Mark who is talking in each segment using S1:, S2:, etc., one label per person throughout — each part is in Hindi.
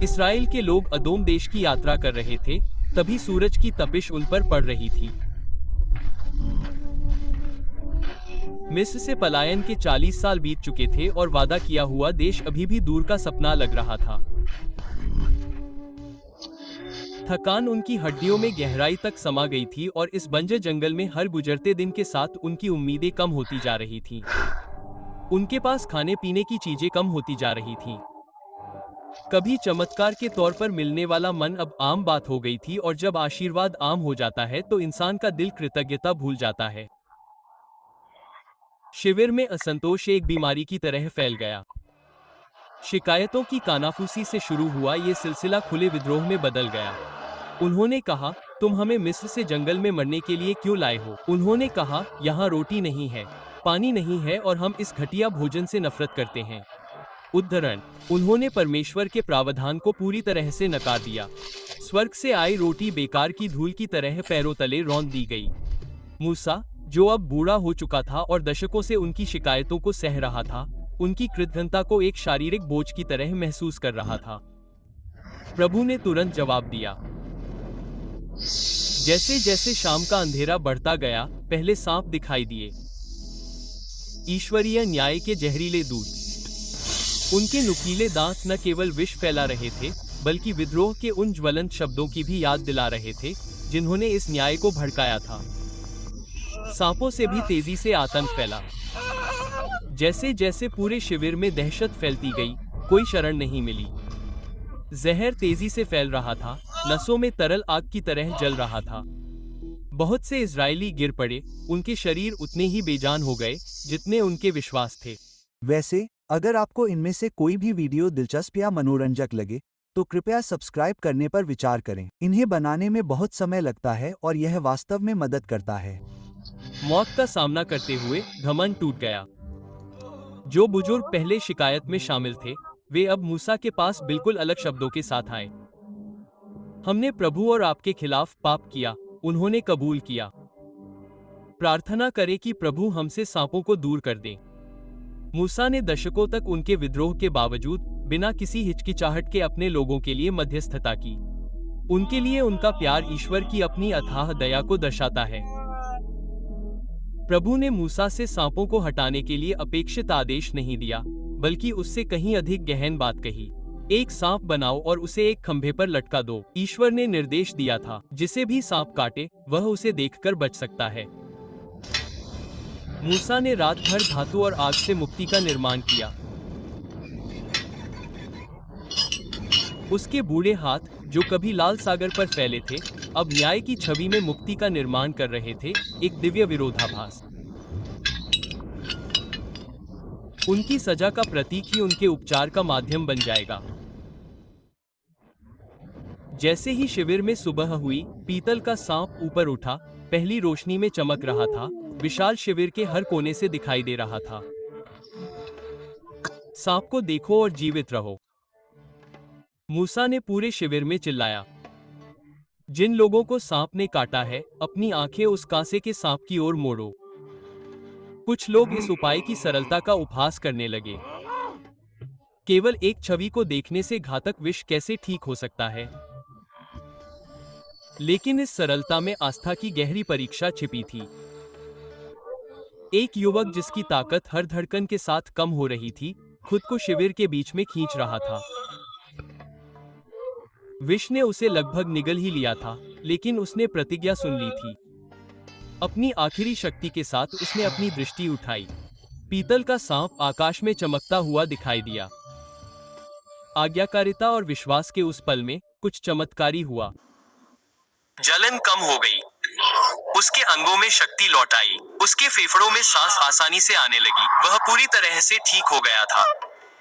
S1: इसराइल के लोग अदोम देश की यात्रा कर रहे थे, तभी सूरज की तपिश उन पर पड़ रही थी। मिस्र से पलायन के 40 साल बीत चुके थे और वादा किया हुआ देश अभी भी दूर का सपना लग रहा था। थकान उनकी हड्डियों में गहराई तक समा गई थी और इस बंजर जंगल में हर गुजरते दिन के साथ उनकी उम्मीदें कम होती जा रही थीं। उनके पास खाने पीने की चीजें कम होती जा रही थीं। कभी चमत्कार के तौर पर मिलने वाला मन अब आम बात हो गई थी, और जब आशीर्वाद आम हो जाता है तो इंसान का दिल कृतज्ञता भूल जाता है। शिविर में असंतोष एक बीमारी की तरह फैल गया। शिकायतों की कानाफूसी से शुरू हुआ ये सिलसिला खुले विद्रोह में बदल गया। उन्होंने कहा, तुम हमें मिस्र से जंगल में मरने के लिए क्यों लाए हो? उन्होंने कहा, यहाँ रोटी नहीं है, पानी नहीं है और हम इस घटिया भोजन से नफरत करते हैं। उद्धरण, उन्होंने परमेश्वर के प्रावधान को पूरी तरह से नकार दिया। स्वर्ग से आई रोटी बेकार की धूल की तरह पैरों तले रौंद दी गई। मूसा, जो अब बूढ़ा हो चुका था और दशकों से उनकी शिकायतों को सह रहा था, उनकी कृतज्ञता को एक शारीरिक बोझ की तरह महसूस कर रहा था। प्रभु ने तुरंत जवाब दिया। जैसे जैसे शाम का अंधेरा बढ़ता गया, पहले सांप दिखाई दिए। ईश्वरीय न्याय के जहरीले दूत। उनके नुकीले दांत न केवल विष फैला रहे थे, बल्कि विद्रोह के उन ज्वलंत शब्दों की भी याद दिला रहे थे, जिन्होंने इस न्याय को भड़काया था। सांपों से भी तेजी से आतंक फैला। जैसे जैसे पूरे शिविर में दहशत फैलती गई, कोई शरण नहीं मिली। जहर तेजी से फैल रहा था, नसों में तरल आग की तरह जल रहा था। बहुत से इजरायली गिर पड़े, उनके शरीर उतने ही बेजान हो गए जितने उनके विश्वास थे।
S2: वैसे, अगर आपको इनमें से कोई भी वीडियो दिलचस्प या मनोरंजक लगे, तो कृपया सब्सक्राइब करने पर विचार करें। इन्हें बनाने में बहुत समय लगता है और यह वास्तव में मदद करता है।
S1: मौत का सामना करते हुए घमंड टूट गया। जो बुजुर्ग पहले शिकायत में शामिल थे, वे अब मूसा के पास बिल्कुल अलग शब्दों के साथ आए। हमने प्रभु और आपके खिलाफ पाप किया, उन्होंने कबूल किया। प्रार्थना करें कि प्रभु हमसे सांपों को दूर कर दें। मूसा ने दशकों तक उनके विद्रोह के बावजूद बिना किसी हिचकिचाहट के अपने लोगों के लिए मध्यस्थता की। उनके लिए उनका प्यार ईश्वर की अपनी अथाह दया को दर्शाता है। प्रभु ने मूसा से सांपों को हटाने के लिए अपेक्षित आदेश नहीं दिया, बल्कि उससे कहीं अधिक गहन बात कही। एक सांप बनाओ और उसे एक खंभे पर लटका दो। ईश्वर ने निर्देश दिया था, जिसे भी सांप काटे, वह उसे देखकर बच सकता है। मूसा ने रात भर धातु और आग से मुक्ति का निर्माण किया। उसके बूढ़े हाथ, जो कभी लाल सागर पर फैले थे, अब न्याय की छवि में मुक्ति का निर्माण कर रहे थे, एक दिव्य विरोधाभास। उनकी सजा का प्रतीक ही उनके उपचार का माध्यम बन जाएगा। जैसे ही शिविर में सुबह हुई, पीतल का सांप ऊपर उठा, पहली रोशनी में चमक रहा था, विशाल शिविर के हर कोने से दिखाई दे रहा था। सांप को देखो और जीवित रहो, मूसा ने पूरे शिविर में चिल्लाया। जिन लोगों को सांप ने काटा है, अपनी आंखें उस कांसे के सांप की ओर मोड़ो। कुछ लोग इस उपाय की सरलता का उपहास करने लगे। केवल एक छवि को देखने से घातक विष कैसे ठीक हो सकता है? लेकिन इस सरलता में आस्था की गहरी परीक्षा छिपी थी। एक युवक जिसकी ताकत हर धड़कन के साथ कम हो रही थी, खुद को शिविर के बीच में खींच रहा था। विष ने उसे लगभग निगल ही लिया था, लेकिन उसने प्रतिज्ञा सुन ली थी। अपनी आखिरी शक्ति के साथ उसने अपनी दृष्टि उठाई। पीतल का सांप आकाश में चमकता हुआ दिखाई दिया। आज्ञाकारिता और विश्वास के उस पल में कुछ चमत्कारी हुआ। जलन कम हो गई, उसके अंगों में शक्ति लौट आई, उसके फेफड़ों में सांस आसानी से आने लगी। वह पूरी तरह से ठीक हो गया था।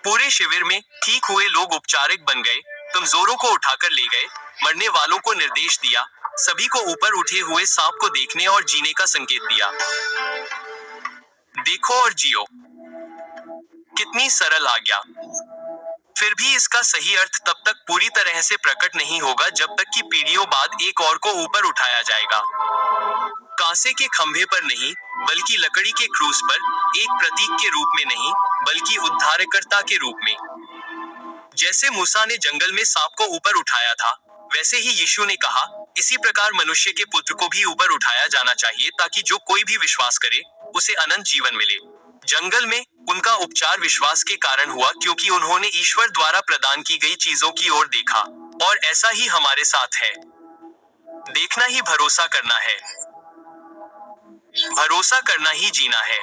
S1: पूरे शिविर में ठीक हुए लोग उपचारिक बन गए, कमजोरों को उठाकर ले गए, मरने वालों को निर्देश दिया, सभी को ऊपर उठे हुए सांप को देखने और जीने का संकेत दिया। देखो और जियो। कितनी सरल आज्ञा। फिर भी इसका सही अर्थ तब तक पूरी तरह से प्रकट नहीं होगा जब तक कि पीढ़ियों बाद एक और को ऊपर उठाया जाएगा। कांसे के खंभे पर नहीं, बल्कि लकड़ी के क्रूस पर, एक प्रतीक के रूप में नहीं, बल्कि उद्धारकर्ता के रूप में। जैसे मूसा ने जंगल में सांप को ऊपर उठाया था, वैसे ही यीशु ने कहा, इसी प्रकार मनुष्य के पुत्र को भी ऊपर उठाया जाना चाहिए ताकि जो कोई भी विश्वास करे, उसे अनंत जीवन मिले। जंगल में उनका उपचार विश्वास के कारण हुआ क्योंकि उन्होंने ईश्वर द्वारा प्रदान की गई चीजों की ओर देखा। और ऐसा ही हमारे साथ है। देखना ही भरोसा करना है। भरोसा करना ही जीना है।